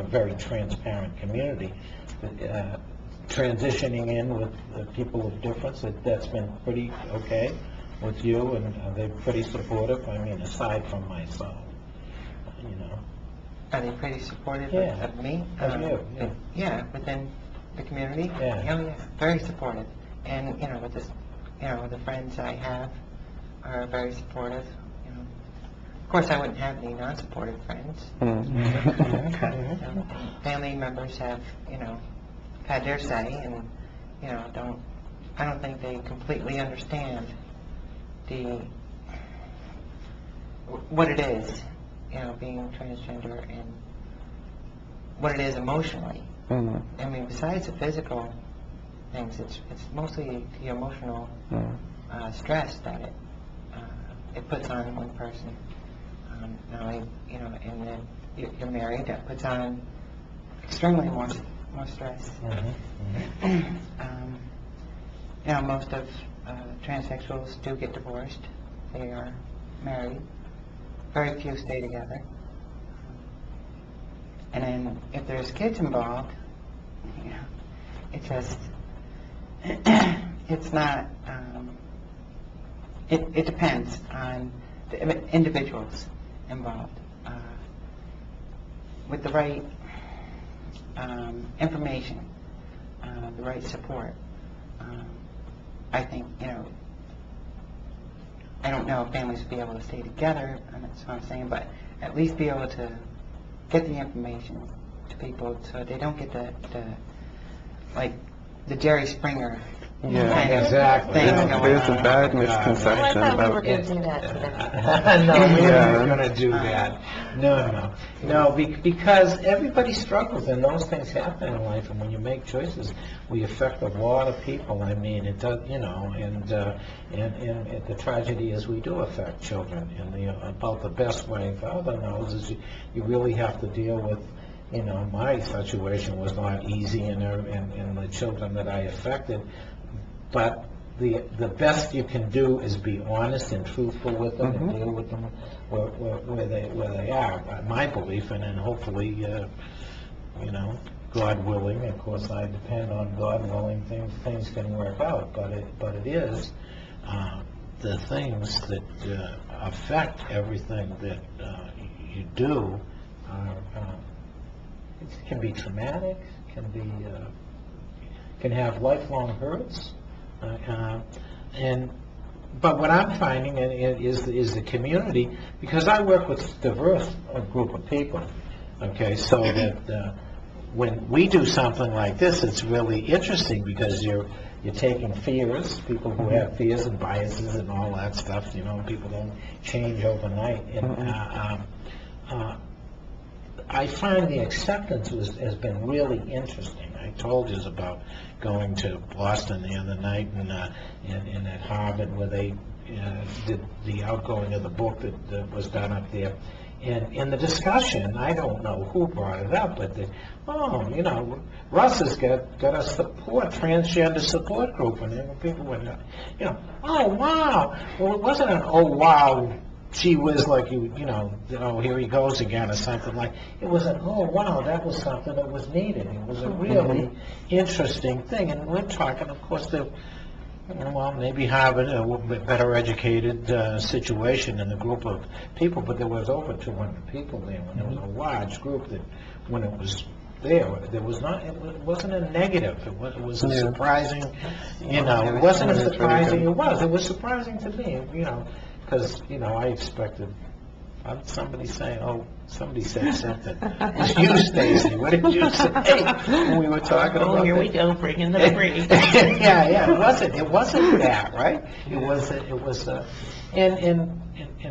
very transparent community. Transitioning in with the people of difference, that's been pretty okay with you, and they're pretty supportive. I mean, aside from myself, you know. Are they pretty supportive Yeah. of me? Of you, yeah. Yeah, within the community? Yeah. Oh, yeah, very supportive. And, you know, with this, you know, the friends I have are very supportive, you know. Of course, I wouldn't have any non-supportive friends. Family members have, you know, had their say, and, you know, I don't think they completely understand what it is, you know, being transgender, and what it is emotionally. I mean, besides the physical things, it's mostly the emotional stress that it puts on one person. Now, you know, and then you're married, that puts on extremely more stress. You know, most of transsexuals do get divorced. They are married. Very few stay together. And then if there's kids involved, you know, it just, it's not, it depends on the individuals involved. With the right information, the right support, I think, you know, I don't know if families would be able to stay together, and that's what I'm saying, but at least be able to get the information to people so they don't get the like the Jerry Springer kind of exactly. thing There's going a on. bad Well, I misconception thought we about were going to do that today. No, we're Yeah. not going to do that. No, because everybody struggles, and those things happen in life, and when you make choices, we affect a lot of people. I mean, it does, you know, and the tragedy is we do affect children, and about the best way Father knows is you really have to deal with, you know, my situation was not easy, and the children that I affected, but the best you can do is be honest and truthful with them and deal with them where they are. My belief, and then hopefully, you know, God willing. Of course, I depend on God willing. Things can work out, but it is the things that affect everything that you do it can be traumatic, can have lifelong hurts. But what I'm finding is the community, because I work with a diverse group of people, okay, so that when we do something like this, it's really interesting because you're taking fears, people who have fears and biases and all that stuff, you know, people don't change overnight, and I find the acceptance has been really interesting. I told you about going to Boston the other night and at Harvard where they did the outgoing of the book that was done up there. And in the discussion, I don't know who brought it up, but you know, Russ has got a transgender support group, and then people went, you know, oh wow. Well, it wasn't an oh wow, gee whiz, like you know, here he goes again or something like. It was an oh wow, that was something that was needed. It was a really interesting thing, and we're talking, of course, well, maybe Harvard, a better educated situation in the group of people, but there was over 200 people there. When there was a large group that, when it was there was not. It wasn't a negative. It was a surprising. You know, it wasn't a surprising. It was surprising to me. You know. Because, you know, I expected somebody saying, somebody said something. It was you, Stacy. What did you say when we were talking about here we go, bringing the free. yeah, it wasn't that, right? It was, and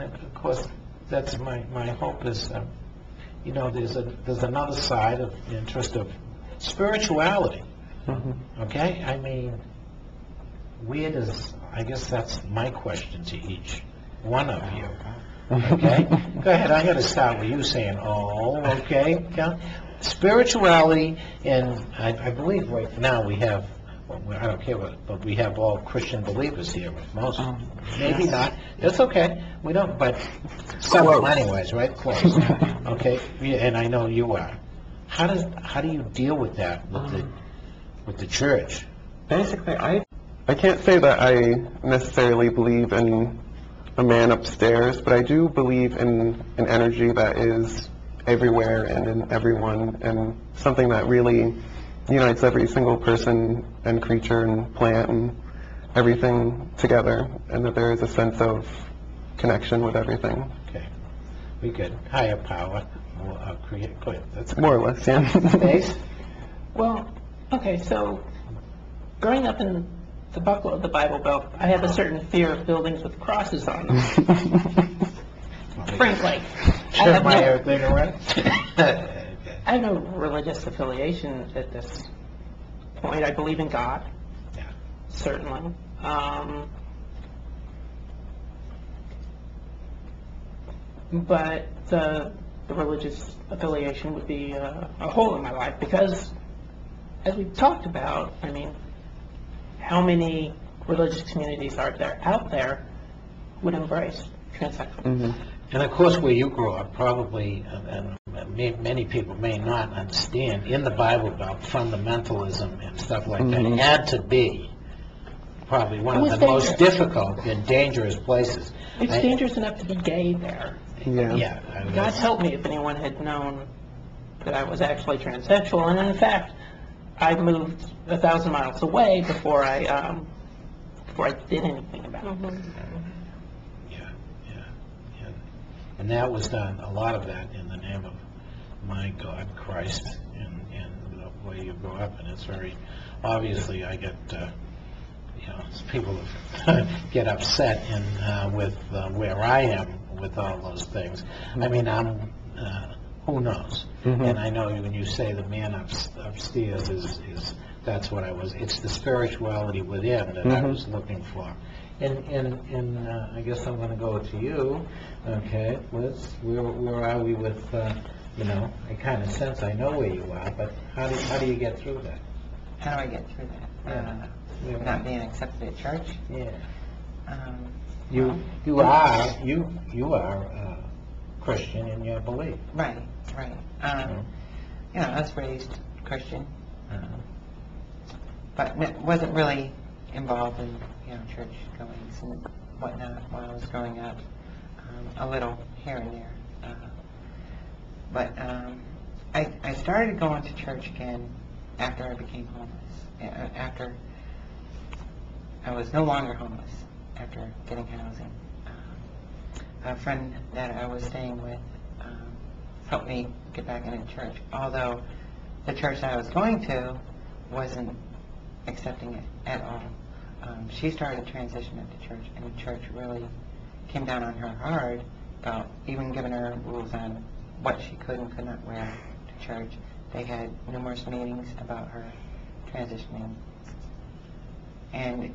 of course, that's my hope is, you know, there's another side of the interest of spirituality, okay? I mean, I guess that's my question to each one of you. Okay? Go ahead, I'm going to start with you saying, okay. Spirituality, and I believe right now we have, I don't care what, but we have all Christian believers here, most, maybe not, that's okay, we don't, but some anyways, right? Close. Okay, and I know you are. how do you deal with that with the church? Basically, I can't say that I necessarily believe in a man upstairs, but I do believe in an energy that is everywhere and in everyone, and something that really unites every single person and creature and plant and everything together, and that there is a sense of connection with everything. Okay, we could higher power will create. Good. That's More or less, yeah. Ace? Well, okay, so growing up in the buckle of the Bible Belt, I have a certain fear of buildings with crosses on them. Frankly, Share my everything around. I have no religious affiliation at this point. I believe in God, Yeah. certainly. But the religious affiliation would be a hole in my life because, as we've talked about, I mean, how many religious communities are there out there would embrace transsexual? And of course, where you grew up, probably, and many people may not understand, in the Bible Belt, fundamentalism and stuff like that had to be probably one It of was the most dangerous. difficult and dangerous places. It's dangerous enough to be gay there. Yeah. Yeah. I mean, God help me if anyone had known that I was actually transsexual. And in fact, I moved 1,000 miles away before I did anything about it. Yeah. And that was done, a lot of that in the name of my God, Christ, and the way you grow up. And it's very, obviously, I get, people get upset with where I am with all those things. I mean, who knows? And I know when you say the man upstairs is that's what I was. It's the spirituality within that I was looking for. And I guess I'm going to go to you. Okay, Liz, where are we with? I kind of sense I know where you are, but how do you get through that? How do I get through that? Not being accepted at church? Yeah. Well, You are Christian in your belief. Right. I was raised Christian, but wasn't really involved in church goings and whatnot while I was growing up. A little here and there, but I started going to church again after I became homeless. After I was no longer homeless, after getting housing. A friend that I was staying with helped me get back into church, although the church that I was going to wasn't accepting it at all. She started to transition into church, and the church really came down on her hard about even giving her rules on what she could and could not wear to church. They had numerous meetings about her transitioning and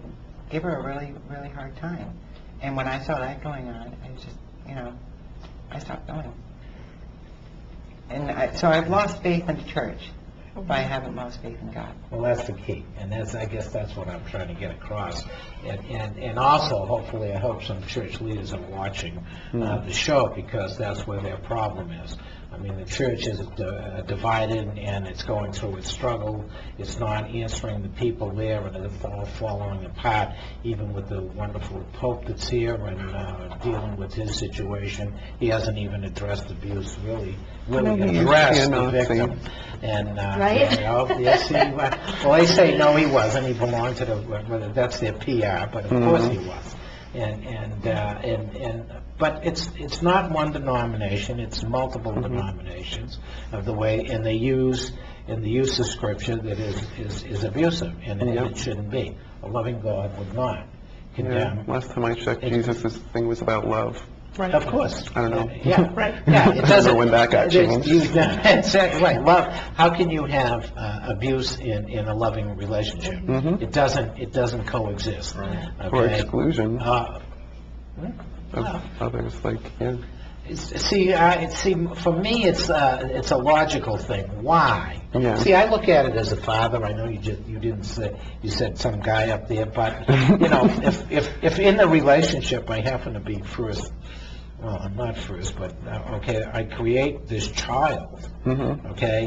give her a really, really hard time. And when I saw that going on, I was just, I stopped going. And so I've lost faith in the church, but I haven't lost faith in God. Well, that's the key, and I guess that's what I'm trying to get across. And also, hopefully, I hope some church leaders are watching the show, because that's where their problem is. I mean, the church is divided, and it's going through its struggle. It's not answering the people there, and it's all falling apart, even with the wonderful Pope that's here and dealing with his situation. He hasn't even addressed abuse, really addressed the victim. And, Right? Yes, well, they say no, he wasn't. He belonged to that's their PR, but of course he was. But it's not one denomination, it's multiple denominations of the way, and they use in the use of scripture that is abusive, and it shouldn't be. A loving God would not condemn. Last time I checked, Jesus' thing was about love. Right. Of course. I don't know. Yeah, Right. yeah. It doesn't. Remember when that got changed. Exactly right. Love. How can you have abuse in a loving relationship? It doesn't coexist. Or Okay? exclusion Well, of others, See, for me, it's a logical thing. Why? Yeah. See, I look at it as a father. I know you didn't say, you said some guy up there, but if in the relationship I happen to be first, well, I'm not first, but okay, I create this child, okay,